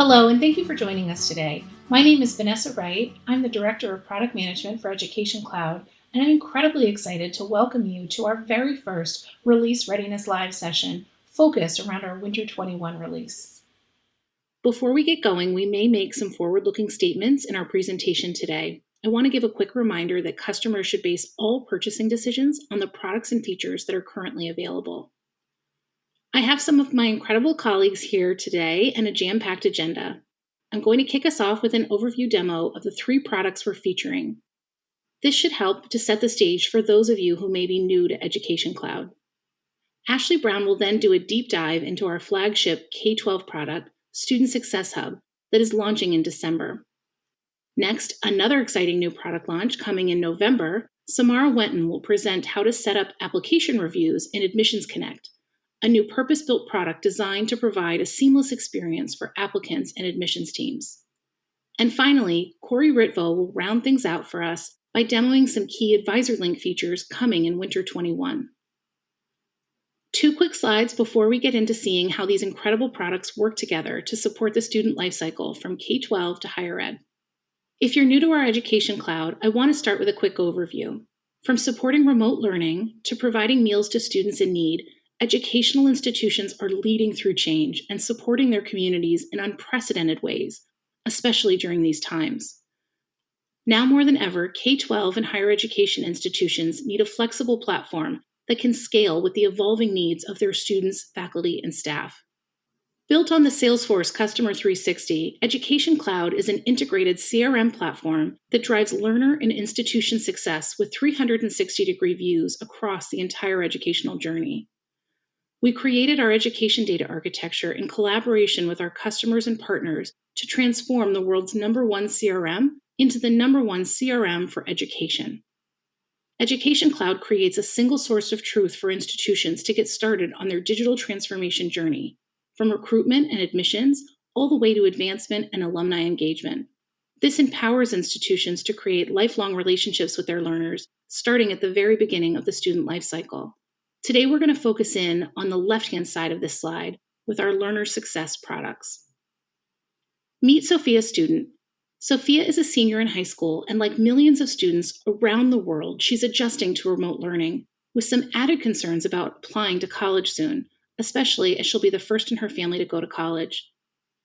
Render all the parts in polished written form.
Hello, and thank you for joining us today. My name is Vanessa Wright. I'm the Director of Product Management for Education Cloud, and I'm incredibly excited to welcome you to our very first Release Readiness Live session focused around our Winter 21 release. Before we get going, we may make some forward-looking statements in our presentation today. I want to give a quick reminder that customers should base all purchasing decisions on the products and features that are currently available. I have some of my incredible colleagues here today and a jam-packed agenda. I'm going to kick us off with an overview demo of the 3 products we're featuring. This should help to set the stage for those of you who may be new to Education Cloud. Ashley Brown will then do a deep dive into our flagship K-12 product, Student Success Hub, that is launching in December. Next, another exciting new product launch coming in November, Samara Wenton will present how to set up application reviews in Admissions Connect, a new purpose-built product designed to provide a seamless experience for applicants and admissions teams. And finally, Corey Ritvo will round things out for us by demoing some key Advisor Link features coming in Winter 21. 2 quick slides before we get into seeing how these incredible products work together to support the student lifecycle from K-12 to higher ed. If you're new to our Education Cloud, I want to start with a quick overview. From supporting remote learning to providing meals to students in need, educational institutions are leading through change and supporting their communities in unprecedented ways, especially during these times. Now more than ever, K-12 and higher education institutions need a flexible platform that can scale with the evolving needs of their students, faculty, and staff. Built on the Salesforce Customer 360, Education Cloud is an integrated CRM platform that drives learner and institution success with 360-degree views across the entire educational journey. We created our education data architecture in collaboration with our customers and partners to transform the world's #1 CRM into the #1 CRM for education. Education Cloud creates a single source of truth for institutions to get started on their digital transformation journey, from recruitment and admissions all the way to advancement and alumni engagement. This empowers institutions to create lifelong relationships with their learners, starting at the very beginning of the student lifecycle. Today, we're going to focus in on the left-hand side of this slide with our learner success products. Meet Sophia Student. Sophia is a senior in high school, and like millions of students around the world, she's adjusting to remote learning with some added concerns about applying to college soon, especially as she'll be the first in her family to go to college.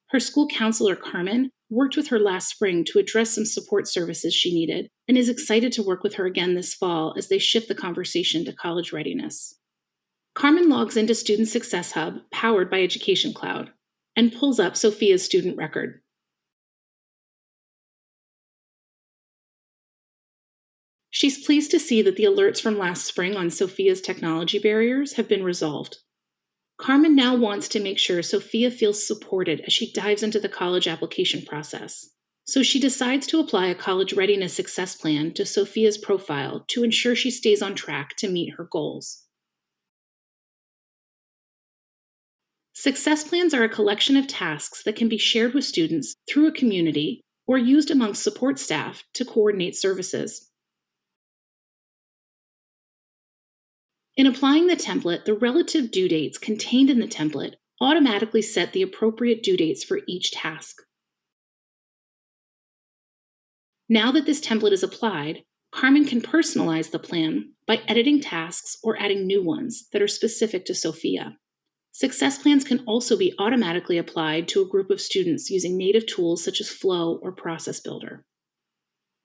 Her school counselor, Carmen, worked with her last spring to address some support services she needed and is excited to work with her again this fall as they shift the conversation to college readiness. Carmen logs into Student Success Hub, powered by Education Cloud, and pulls up Sophia's student record. She's pleased to see that the alerts from last spring on Sophia's technology barriers have been resolved. Carmen now wants to make sure Sophia feels supported as she dives into the college application process. So she decides to apply a college readiness success plan to Sophia's profile to ensure she stays on track to meet her goals. Success plans are a collection of tasks that can be shared with students through a community or used amongst support staff to coordinate services. In applying the template, the relative due dates contained in the template automatically set the appropriate due dates for each task. Now that this template is applied, Carmen can personalize the plan by editing tasks or adding new ones that are specific to Sophia. Success plans can also be automatically applied to a group of students using native tools such as Flow or Process Builder.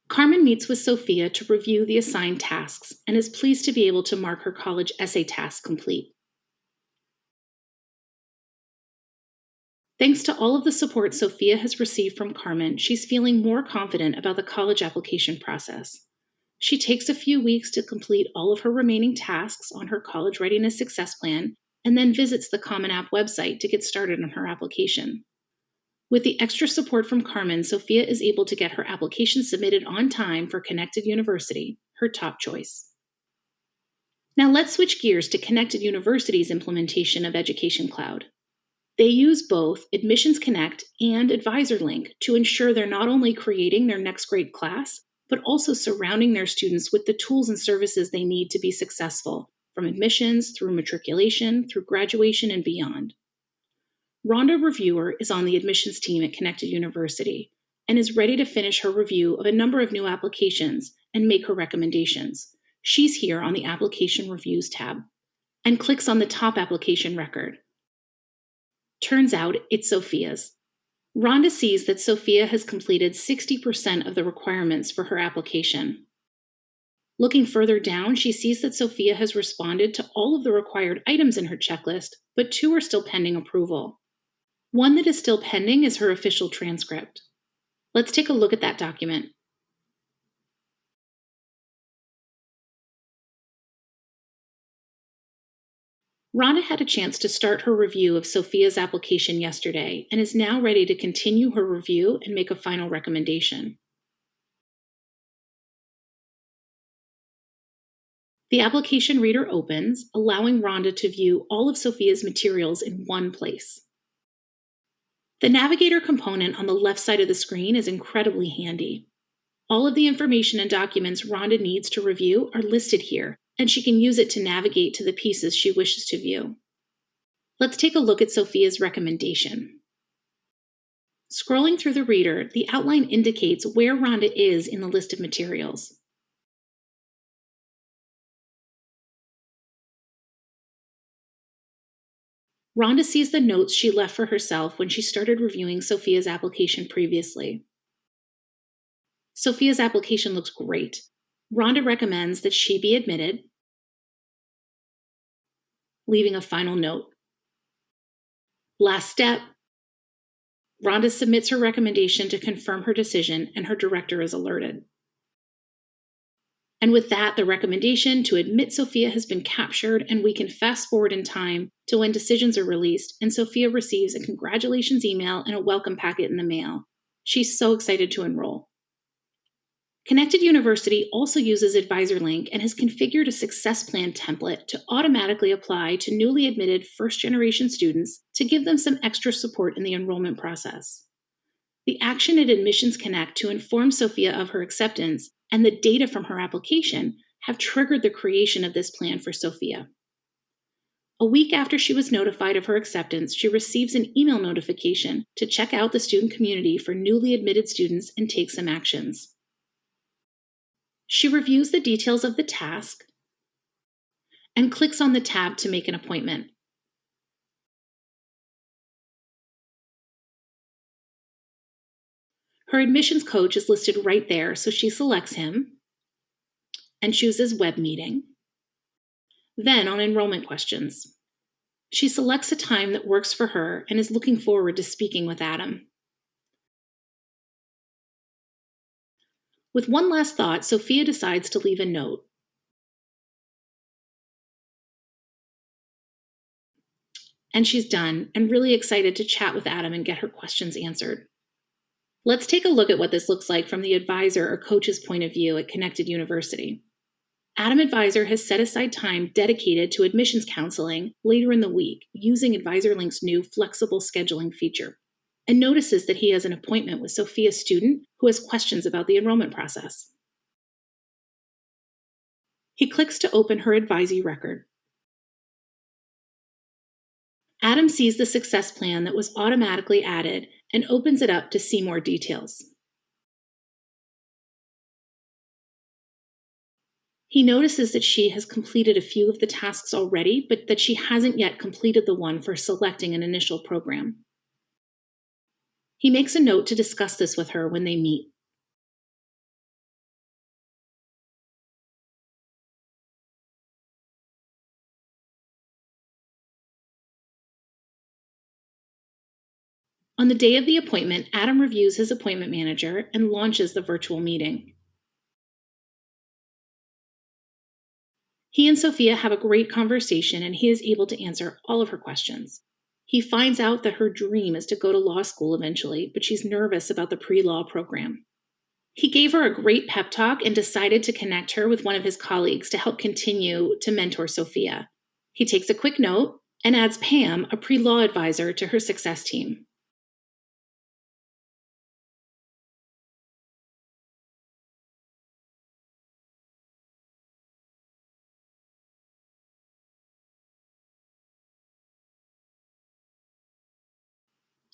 Carmen meets with Sophia to review the assigned tasks and is pleased to be able to mark her college essay task complete. Thanks to all of the support Sophia has received from Carmen, she's feeling more confident about the college application process. She takes a few weeks to complete all of her remaining tasks on her college readiness success plan and then visits the Common App website to get started on her application. With the extra support from Carmen, Sophia is able to get her application submitted on time for Connected University, her top choice. Now let's switch gears to Connected University's implementation of Education Cloud. They use both Admissions Connect and Advisor Link to ensure they're not only creating their next grade class, but also surrounding their students with the tools and services they need to be successful, from admissions through matriculation, through graduation, and beyond. Rhonda Reviewer is on the admissions team at Connected University and is ready to finish her review of a number of new applications and make her recommendations. She's here on the Application Reviews tab and clicks on the top application record. Turns out it's Sophia's. Rhonda sees that Sophia has completed 60% of the requirements for her application. Looking further down, she sees that Sophia has responded to all of the required items in her checklist, but 2 are still pending approval. One that is still pending is her official transcript. Let's take a look at that document. Rhonda had a chance to start her review of Sophia's application yesterday and is now ready to continue her review and make a final recommendation. The application reader opens, allowing Rhonda to view all of Sophia's materials in one place. The navigator component on the left side of the screen is incredibly handy. All of the information and documents Rhonda needs to review are listed here, and she can use it to navigate to the pieces she wishes to view. Let's take a look at Sophia's recommendation. Scrolling through the reader, the outline indicates where Rhonda is in the list of materials. Rhonda sees the notes she left for herself when she started reviewing Sophia's application previously. Sophia's application looks great. Rhonda recommends that she be admitted, leaving a final note. Last step. Rhonda submits her recommendation to confirm her decision, and her director is alerted. And with that, the recommendation to admit Sophia has been captured, and we can fast forward in time to when decisions are released and Sophia receives a congratulations email and a welcome packet in the mail. She's so excited to enroll. Connected University also uses AdvisorLink and has configured a success plan template to automatically apply to newly admitted first-generation students to give them some extra support in the enrollment process. The action at Admissions Connect to inform Sophia of her acceptance and the data from her application have triggered the creation of this plan for Sophia. A week after she was notified of her acceptance, she receives an email notification to check out the student community for newly admitted students and take some actions. She reviews the details of the task and clicks on the tab to make an appointment. Her admissions coach is listed right there, so she selects him and chooses web meeting. Then on enrollment questions. She selects a time that works for her and is looking forward to speaking with Adam. With one last thought, Sophia decides to leave a note. And she's done, and really excited to chat with Adam and get her questions answered. Let's take a look at what this looks like from the advisor or coach's point of view at Connected University. Adam Advisor has set aside time dedicated to admissions counseling later in the week using AdvisorLink's new flexible scheduling feature, and notices that he has an appointment with Sophia's student who has questions about the enrollment process. He clicks to open her advisee record. Adam sees the success plan that was automatically added and opens it up to see more details. He notices that she has completed a few of the tasks already, but that she hasn't yet completed the one for selecting an initial program. He makes a note to discuss this with her when they meet. On the day of the appointment, Adam reviews his appointment manager and launches the virtual meeting. He and Sophia have a great conversation, and he is able to answer all of her questions. He finds out that her dream is to go to law school eventually, but she's nervous about the pre-law program. He gave her a great pep talk and decided to connect her with one of his colleagues to help continue to mentor Sophia. He takes a quick note and adds Pam, a pre-law advisor, to her success team.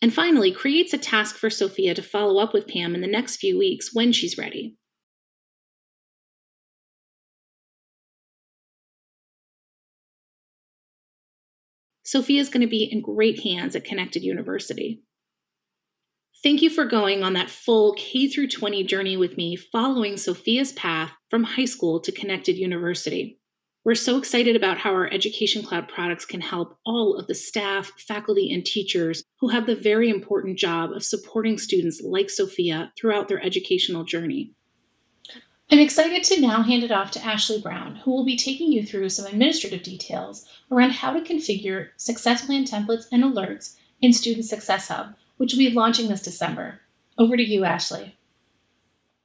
And finally, creates a task for Sophia to follow up with Pam in the next few weeks when she's ready. Sophia's going to be in great hands at Connected University. Thank you for going on that full K through 20 journey with me, following Sophia's path from high school to Connected University. We're so excited about how our Education Cloud products can help all of the staff, faculty, and teachers who have the very important job of supporting students like Sophia throughout their educational journey. I'm excited to now hand it off to Ashley Brown, who will be taking you through some administrative details around how to configure success plan templates and alerts in Student Success Hub, which will be launching this December. Over to you, Ashley.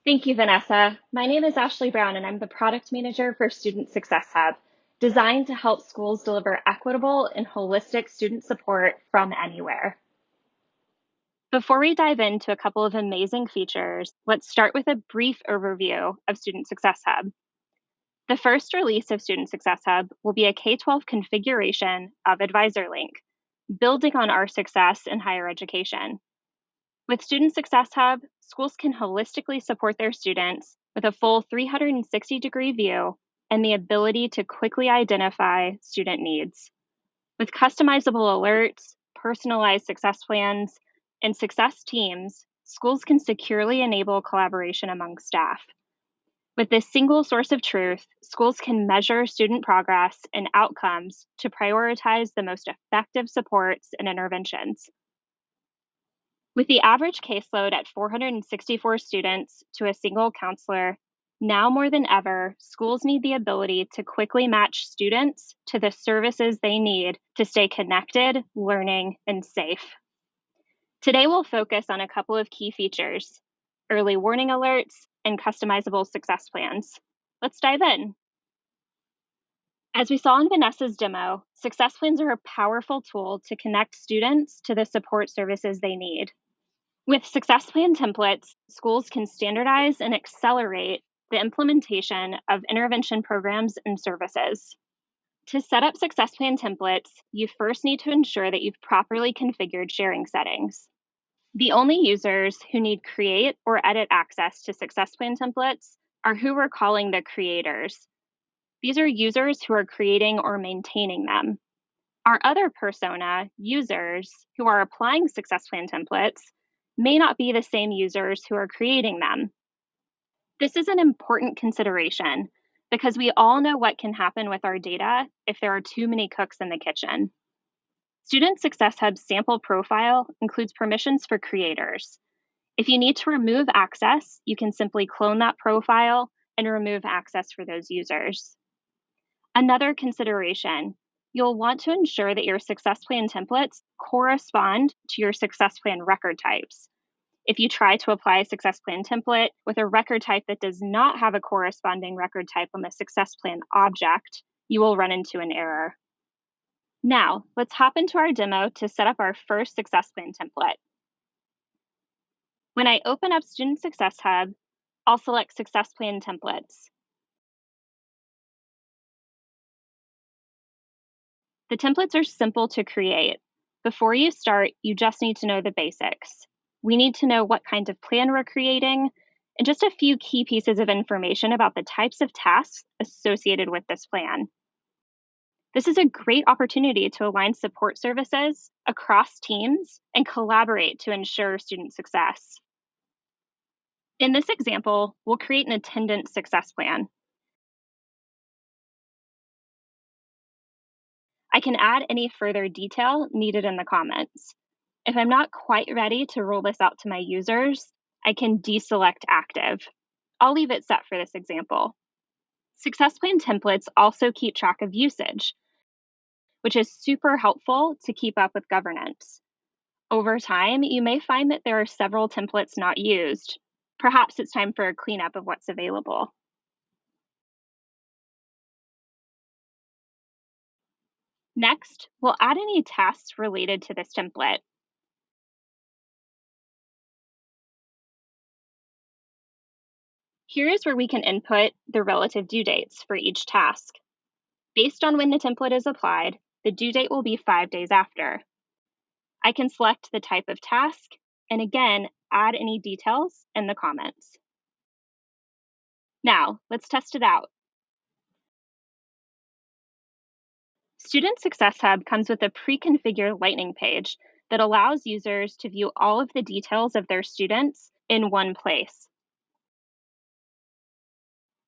Thank you, Vanessa. My name is Ashley Brown, and I'm the Product Manager for Student Success Hub, designed to help schools deliver equitable and holistic student support from anywhere. Before we dive into a couple of amazing features, let's start with a brief overview of Student Success Hub. The first release of Student Success Hub will be a K-12 configuration of AdvisorLink, building on our success in higher education. With Student Success Hub, schools can holistically support their students with a full 360-degree view and the ability to quickly identify student needs. With customizable alerts, personalized success plans, and success teams, schools can securely enable collaboration among staff. With this single source of truth, schools can measure student progress and outcomes to prioritize the most effective supports and interventions. With the average caseload at 464 students to a single counselor, now more than ever, schools need the ability to quickly match students to the services they need to stay connected, learning, and safe. Today, we'll focus on a couple of key features: early warning alerts and customizable success plans. Let's dive in. As we saw in Vanessa's demo, success plans are a powerful tool to connect students to the support services they need. With success plan templates, schools can standardize and accelerate the implementation of intervention programs and services. To set up success plan templates, you first need to ensure that you've properly configured sharing settings. The only users who need create or edit access to success plan templates are who we're calling the creators. These are users who are creating or maintaining them. Our other persona, users who are applying success plan templates, may not be the same users who are creating them. This is an important consideration because we all know what can happen with our data if there are too many cooks in the kitchen. Student Success Hub's sample profile includes permissions for creators. If you need to remove access, you can simply clone that profile and remove access for those users. Another consideration: you'll want to ensure that your success plan templates correspond to your success plan record types. If you try to apply a success plan template with a record type that does not have a corresponding record type on the success plan object, you will run into an error. Now, let's hop into our demo to set up our first success plan template. When I open up Student Success Hub, I'll select Success Plan Templates. The templates are simple to create. Before you start, you just need to know the basics. We need to know what kind of plan we're creating and just a few key pieces of information about the types of tasks associated with this plan. This is a great opportunity to align support services across teams and collaborate to ensure student success. In this example, we'll create an attendance success plan. I can add any further detail needed in the comments. If I'm not quite ready to roll this out to my users, I can deselect active. I'll leave it set for this example. Success plan templates also keep track of usage, which is super helpful to keep up with governance. Over time, you may find that there are several templates not used. Perhaps it's time for a cleanup of what's available. Next, we'll add any tasks related to this template. Here is where we can input the relative due dates for each task. Based on when the template is applied, the due date will be 5 days after. I can select the type of task and again, add any details in the comments. Now, let's test it out. Student Success Hub comes with a pre-configured Lightning page that allows users to view all of the details of their students in one place.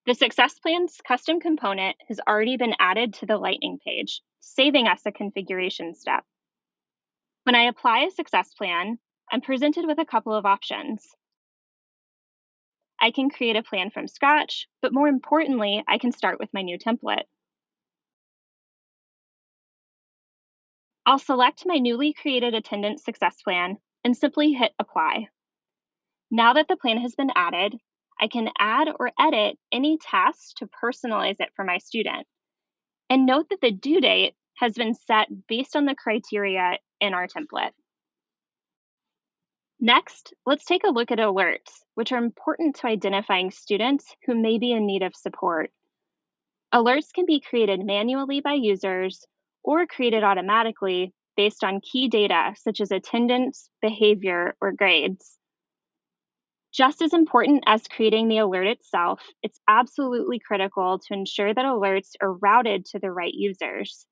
The Success Plan's custom component has already been added to the Lightning page, saving us a configuration step. When I apply a success plan, I'm presented with a couple of options. I can create a plan from scratch, but more importantly, I can start with my new template. I'll select my newly created attendance success plan and simply hit apply. Now that the plan has been added, I can add or edit any tasks to personalize it for my student. And note that the due date has been set based on the criteria in our template. Next, let's take a look at alerts, which are important to identifying students who may be in need of support. Alerts can be created manually by users or created automatically based on key data such as attendance, behavior, or grades. Just as important as creating the alert itself, it's absolutely critical to ensure that alerts are routed to the right users.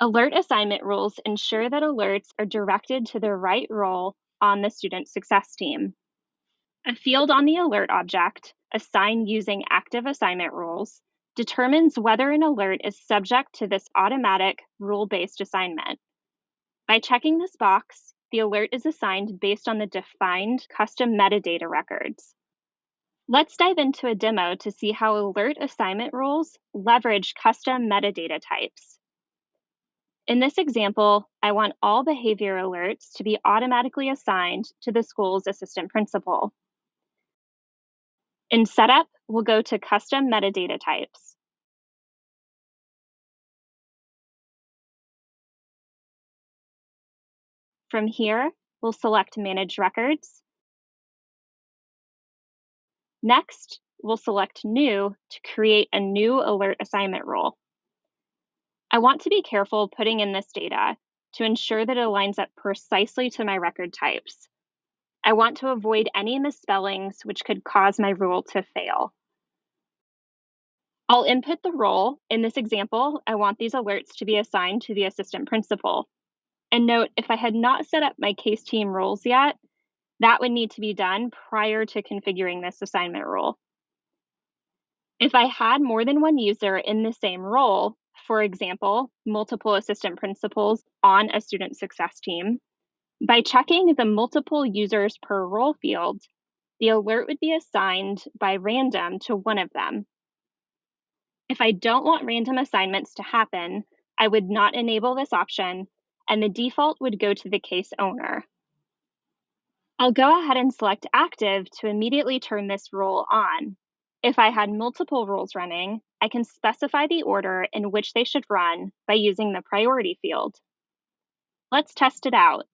Alert assignment rules ensure that alerts are directed to the right role on the student success team. A field on the alert object, assigned using active assignment rules, determines whether an alert is subject to this automatic rule-based assignment. By checking this box, the alert is assigned based on the defined custom metadata records. Let's dive into a demo to see how alert assignment rules leverage custom metadata types. In this example, I want all behavior alerts to be automatically assigned to the school's assistant principal. In Setup, we'll go to Custom Metadata Types. From here, we'll select Manage Records. Next, we'll select New to create a new alert assignment rule. I want to be careful putting in this data to ensure that it aligns up precisely to my record types. I want to avoid any misspellings which could cause my rule to fail. I'll input the role. In this example, I want these alerts to be assigned to the assistant principal. And note, if I had not set up my case team roles yet, that would need to be done prior to configuring this assignment rule. If I had more than one user in the same role, for example, multiple assistant principals on a student success team, by checking the multiple users per role field, the alert would be assigned by random to one of them. If I don't want random assignments to happen, I would not enable this option, and the default would go to the case owner. I'll go ahead and select Active to immediately turn this rule on. If I had multiple rules running, I can specify the order in which they should run by using the priority field. Let's test it out.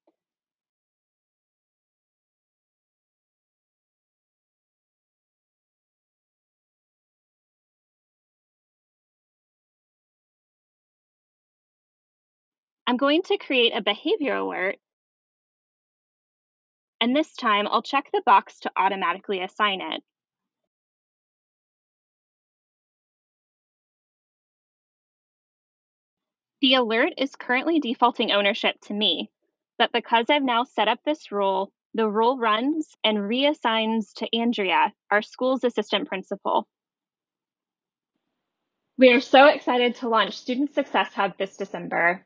I'm going to create a behavior alert, and this time I'll check the box to automatically assign it. The alert is currently defaulting ownership to me, but because I've now set up this rule, the rule runs and reassigns to Andrea, our school's assistant principal. We are so excited to launch Student Success Hub this December.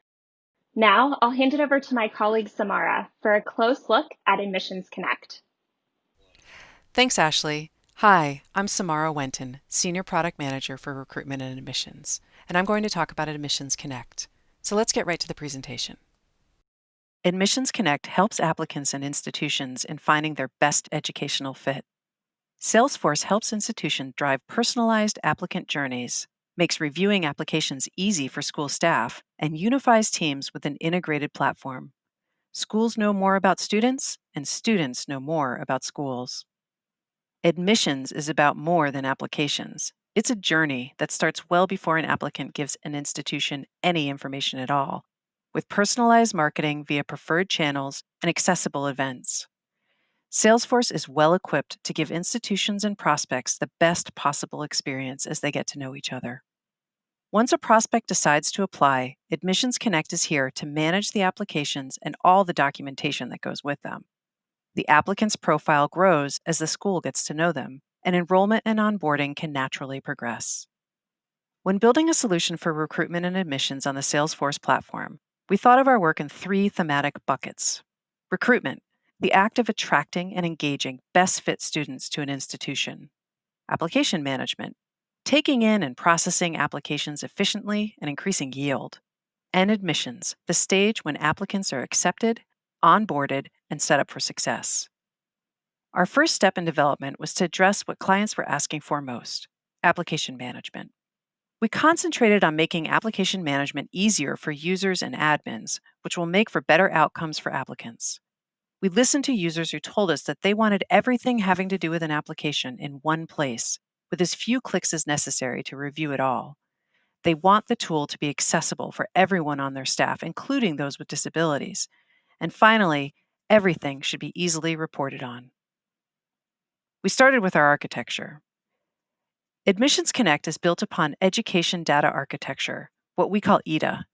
Now, I'll hand it over to my colleague Samara for a close look at Admissions Connect. Thanks, Ashley. Hi, I'm Samara Wenton, Senior Product Manager for Recruitment and Admissions, and I'm going to talk about Admissions Connect. So let's get right to the presentation. Admissions Connect helps applicants and institutions in finding their best educational fit. Salesforce helps institutions drive personalized applicant journeys, makes reviewing applications easy for school staff, and unifies teams with an integrated platform. Schools know more about students, and students know more about schools. Admissions is about more than applications. It's a journey that starts well before an applicant gives an institution any information at all. with personalized marketing via preferred channels and accessible events. Salesforce is well equipped to give institutions and prospects the best possible experience as they get to know each other. Once a prospect decides to apply, Admissions Connect is here to manage the applications and all the documentation that goes with them. The applicant's profile grows as the school gets to know them, and enrollment and onboarding can naturally progress. When building a solution for recruitment and admissions on the Salesforce platform, we thought of our work in 3 thematic buckets. Recruitment, the act of attracting and engaging best fit students to an institution. Application management, taking in and processing applications efficiently and increasing yield. And admissions, the stage when applicants are accepted, onboarded, and set up for success. Our first step in development was to address what clients were asking for most: application management. We concentrated on making application management easier for users and admins, which will make for better outcomes for applicants. We listened to users who told us that they wanted everything having to do with an application in one place, with as few clicks as necessary to review it all. They want the tool to be accessible for everyone on their staff, including those with disabilities. And finally, everything should be easily reported on. We started with our architecture. Admissions Connect is built upon education data architecture, what we call EDA.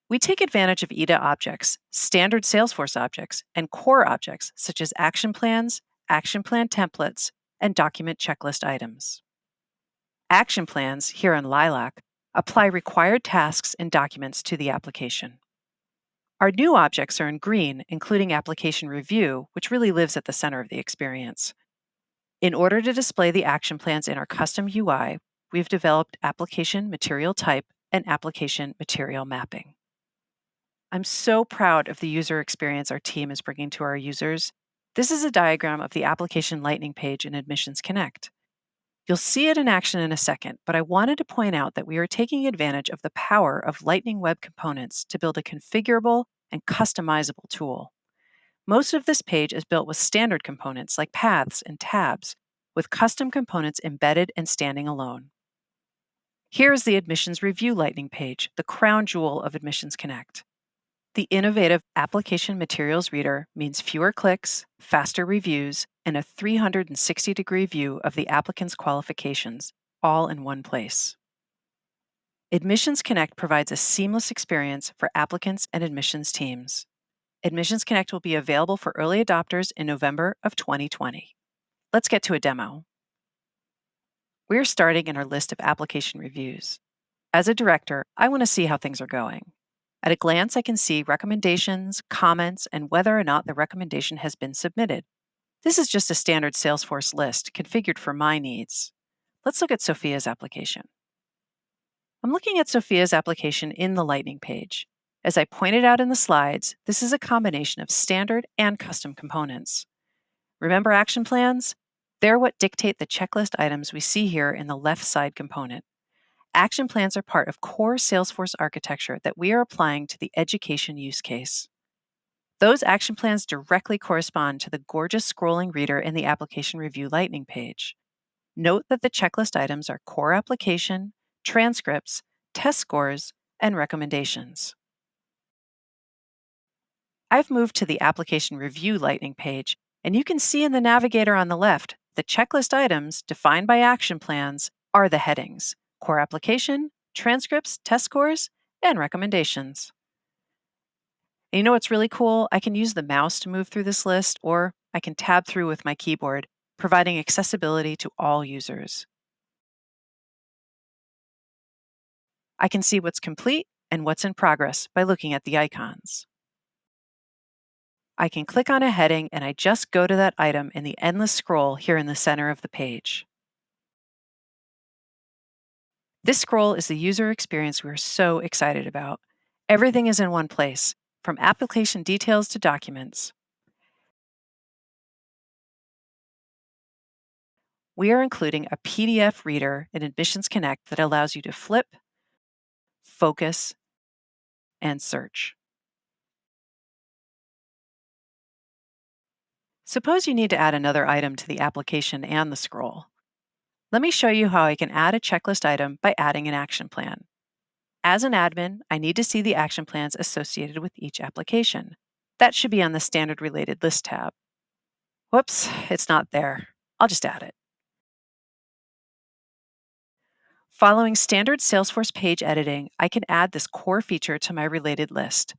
We take advantage of EDA objects, standard Salesforce objects, and core objects such as action plans, action plan templates, and document checklist items. Action plans, here in Lilac, apply required tasks and documents to the application. Our new objects are in green, including application review, which really lives at the center of the experience. In order to display the action plans in our custom UI, we've developed application material type and application material mapping. I'm so proud of the user experience our team is bringing to our users. This is a diagram of the application lightning page in Admissions Connect. You'll see it in action in a second, but I wanted to point out that we are taking advantage of the power of Lightning Web Components to build a configurable and customizable tool. Most of this page is built with standard components like paths and tabs, with custom components embedded and standing alone. Here is the Admissions Review Lightning page, the crown jewel of Admissions Connect. The innovative Application Materials Reader means fewer clicks, faster reviews, and a 360-degree view of the applicant's qualifications, all in one place. Admissions Connect provides a seamless experience for applicants and admissions teams. Admissions Connect will be available for early adopters in November of 2020. Let's get to a demo. We're starting in our list of application reviews. As a director, I want to see how things are going. At a glance, I can see recommendations, comments, and whether or not the recommendation has been submitted. This is just a standard Salesforce list configured for my needs. Let's look at Sophia's application. I'm looking at Sophia's application in the Lightning page. As I pointed out in the slides, this is a combination of standard and custom components. Remember action plans? They're what dictate the checklist items we see here in the left side component. Action plans are part of core Salesforce architecture that we are applying to the education use case. Those action plans directly correspond to the gorgeous scrolling reader in the Application Review Lightning page. Note that the checklist items are core application, transcripts, test scores, and recommendations. I've moved to the Application Review Lightning page, and you can see in the navigator on the left, the checklist items defined by action plans are the headings: core application, transcripts, test scores, and recommendations. And you know what's really cool? I can use the mouse to move through this list, or I can tab through with my keyboard, providing accessibility to all users. I can see what's complete and what's in progress by looking at the icons. I can click on a heading and I just go to that item in the endless scroll here in the center of the page. This scroll is the user experience we're so excited about. Everything is in one place, from application details to documents. We are including a PDF reader in Admissions Connect that allows you to flip, focus, and search. Suppose you need to add another item to the application and the scroll. Let me show you how I can add a checklist item by adding an action plan. As an admin, I need to see the action plans associated with each application. That should be on the Standard Related List tab. Whoops, it's not there. I'll just add it. Following standard Salesforce page editing, I can add this core feature to my related list.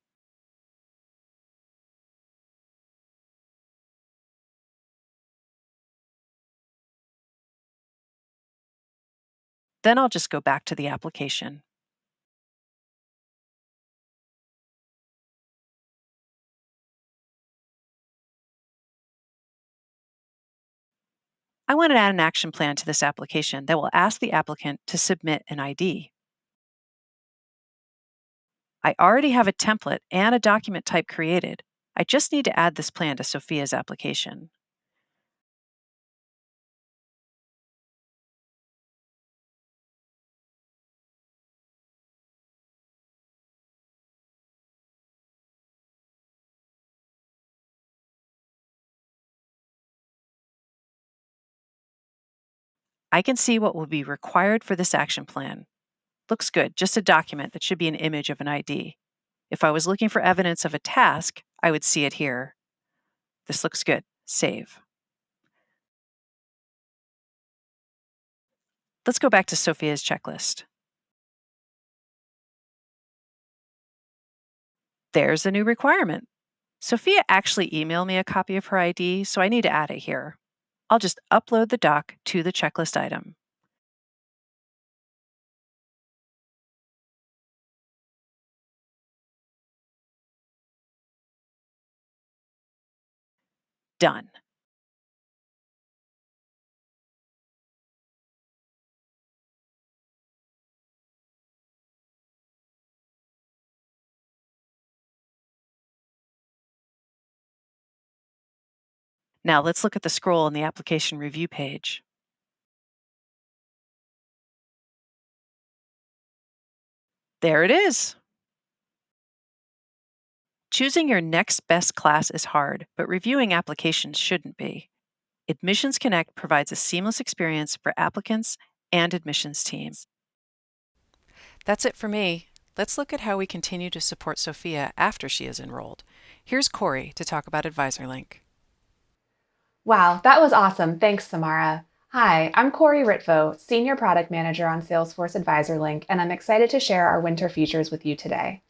Then I'll just go back to the application. I want to add an action plan to this application that will ask the applicant to submit an ID. I already have a template and a document type created. I just need to add this plan to Sophia's application. I can see what will be required for this action plan. Looks good, just a document that should be an image of an ID. If I was looking for evidence of a task, I would see it here. This looks good. Save. Let's go back to Sophia's checklist. There's a new requirement. Sophia actually emailed me a copy of her ID, so I need to add it here. I'll just upload the doc to the checklist item. Done. Now let's look at the scroll on the application review page. There it is. Choosing your next best class is hard, but reviewing applications shouldn't be. Admissions Connect provides a seamless experience for applicants and admissions teams. That's it for me. Let's look at how we continue to support Sophia after she is enrolled. Here's Corey to talk about AdvisorLink. Wow, that was awesome. Thanks, Samara. Hi, I'm Corey Ritvo, Senior Product Manager on Salesforce AdvisorLink, and I'm excited to share our winter features with you today.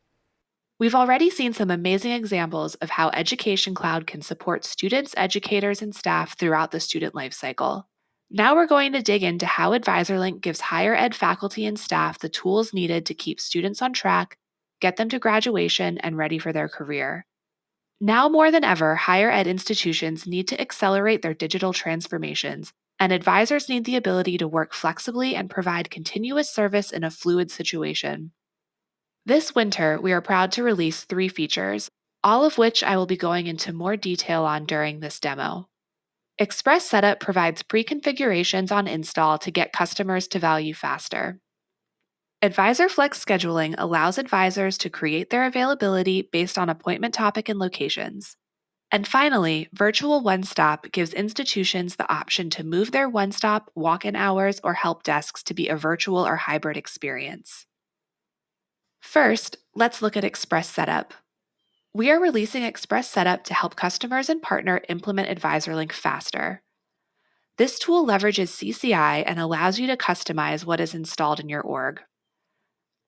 We've already seen some amazing examples of how Education Cloud can support students, educators, and staff throughout the student lifecycle. Now we're going to dig into how AdvisorLink gives higher ed faculty and staff the tools needed to keep students on track, get them to graduation, and ready for their career. Now more than ever, higher ed institutions need to accelerate their digital transformations, and advisors need the ability to work flexibly and provide continuous service in a fluid situation. This winter, we are proud to release 3 features, all of which I will be going into more detail on during this demo. Express Setup provides pre-configurations on install to get customers to value faster. Advisor Flex Scheduling allows advisors to create their availability based on appointment topic and locations. And finally, Virtual One Stop gives institutions the option to move their one-stop, walk-in hours, or help desks to be a virtual or hybrid experience. First, let's look at Express Setup. We are releasing Express Setup to help customers and partner implement AdvisorLink faster. This tool leverages CCI and allows you to customize what is installed in your org.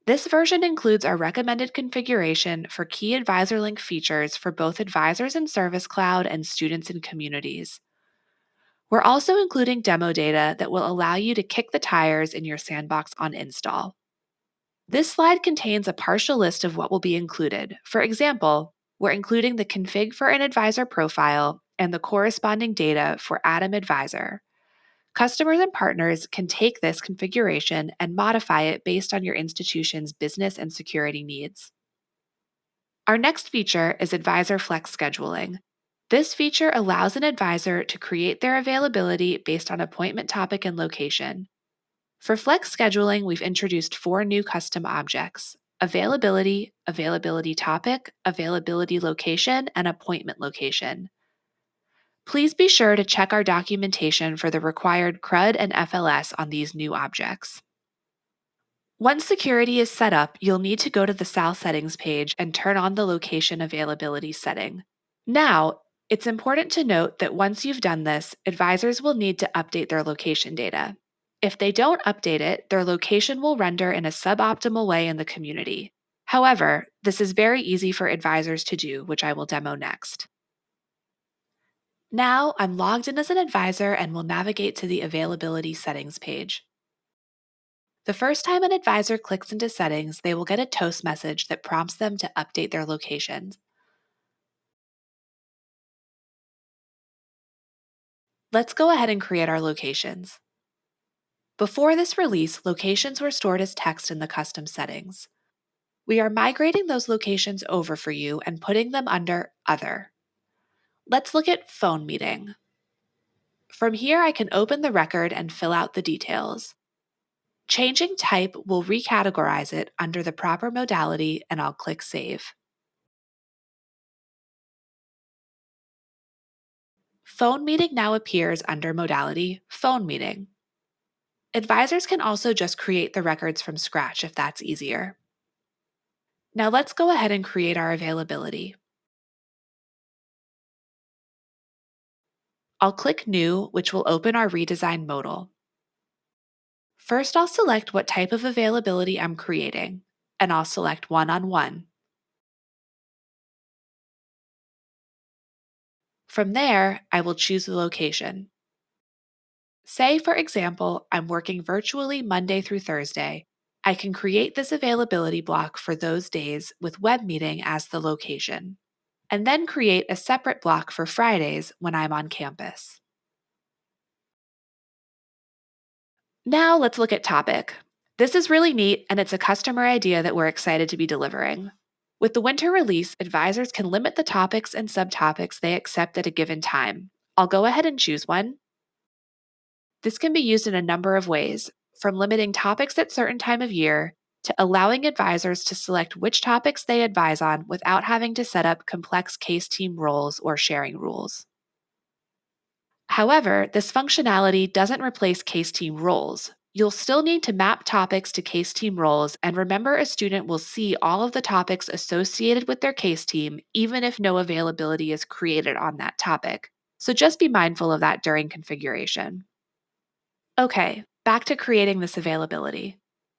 This version includes our recommended configuration for key AdvisorLink features for both advisors in Service Cloud and students in communities. We're also including demo data that will allow you to kick the tires in your sandbox on install. This slide contains a partial list of what will be included. For example, we're including the config for an advisor profile and the corresponding data for Atom Advisor. Customers and partners can take this configuration and modify it based on your institution's business and security needs. Our next feature is Advisor Flex Scheduling. This feature allows an advisor to create their availability based on appointment topic and location. For Flex Scheduling, we've introduced 4 new custom objects: availability, availability topic, availability location, and appointment location. Please be sure to check our documentation for the required CRUD and FLS on these new objects. Once security is set up, you'll need to go to the SAL settings page and turn on the location availability setting. Now, it's important to note that once you've done this, advisors will need to update their location data. If they don't update it, their location will render in a suboptimal way in the community. However, this is very easy for advisors to do, which I will demo next. Now, I'm logged in as an advisor and will navigate to the availability settings page. The first time an advisor clicks into settings, they will get a toast message that prompts them to update their locations. Let's go ahead and create our locations. Before this release, locations were stored as text in the custom settings. We are migrating those locations over for you and putting them under Other. Let's look at phone meeting. From here, I can open the record and fill out the details. Changing type will recategorize it under the proper modality, and I'll click Save. Phone meeting now appears under modality Phone meeting. Advisors can also just create the records from scratch if that's easier. Now let's go ahead and create our availability. I'll click New, which will open our redesigned modal. First, I'll select what type of availability I'm creating, and I'll select one-on-one. From there, I will choose the location. Say, for example, I'm working virtually Monday through Thursday. I can create this availability block for those days with web meeting as the location, and then create a separate block for Fridays when I'm on campus. Now let's look at topic. This is really neat, and it's a customer idea that we're excited to be delivering. With the winter release, advisors can limit the topics and subtopics they accept at a given time. I'll go ahead and choose one. This can be used in a number of ways, from limiting topics at certain time of year to allowing advisors to select which topics they advise on without having to set up complex case team roles or sharing rules. However, this functionality doesn't replace case team roles. You'll still need to map topics to case team roles, and remember a student will see all of the topics associated with their case team even if no availability is created on that topic. So just be mindful of that during configuration. Okay, back to creating this availability.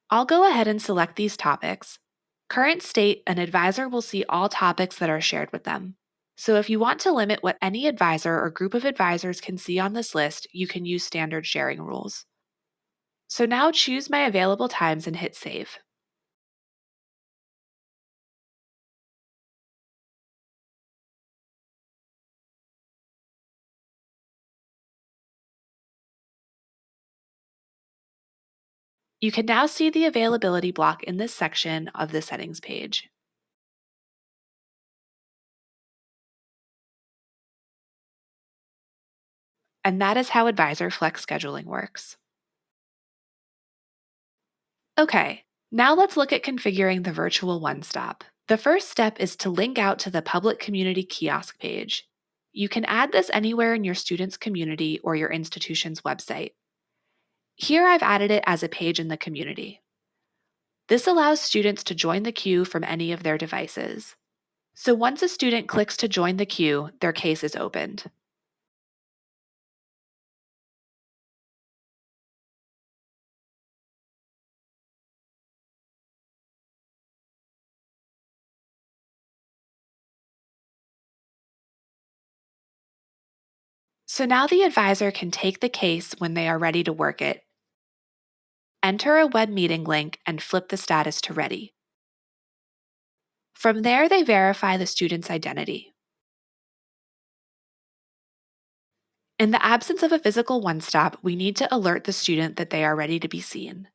I'll go ahead and select these topics. Current state, an advisor will see all topics that are shared with them. So if you want to limit what any advisor or group of advisors can see on this list, you can use standard sharing rules. So now choose my available times and hit save. You can now see the availability block in this section of the settings page. And that is how Advisor Flex scheduling works. Okay, now let's look at configuring the virtual one-stop. The first step is to link out to the public community kiosk page. You can add this anywhere in your student's community or your institution's website. Here I've added it as a page in the community. This allows students to join the queue from any of their devices. So once a student clicks to join the queue, their case is opened. So now the advisor can take the case when they are ready to work it, enter a web meeting link, and flip the status to ready. From there, they verify the student's identity. In the absence of a physical one-stop, we need to alert the student that they are ready to be seen.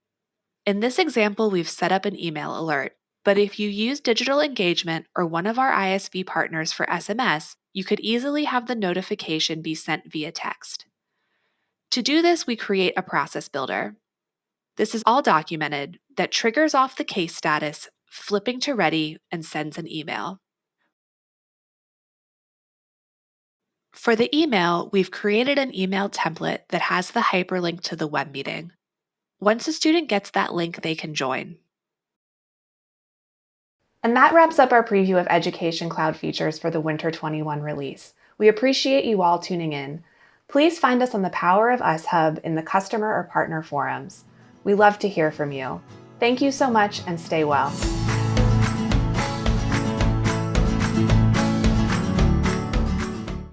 In this example, we've set up an email alert, but if you use digital engagement or one of our ISV partners for SMS, you could easily have the notification be sent via text. To do this, we create a process builder. This is all documented that triggers off the case status, flipping to ready, and sends an email. For the email, we've created an email template that has the hyperlink to the web meeting. Once a student gets that link, they can join. And that wraps up our preview of Education Cloud features for the Winter 21 release. We appreciate you all tuning in. Please find us on the Power of Us Hub in the customer or partner forums. We love to hear from you. Thank you so much and stay well.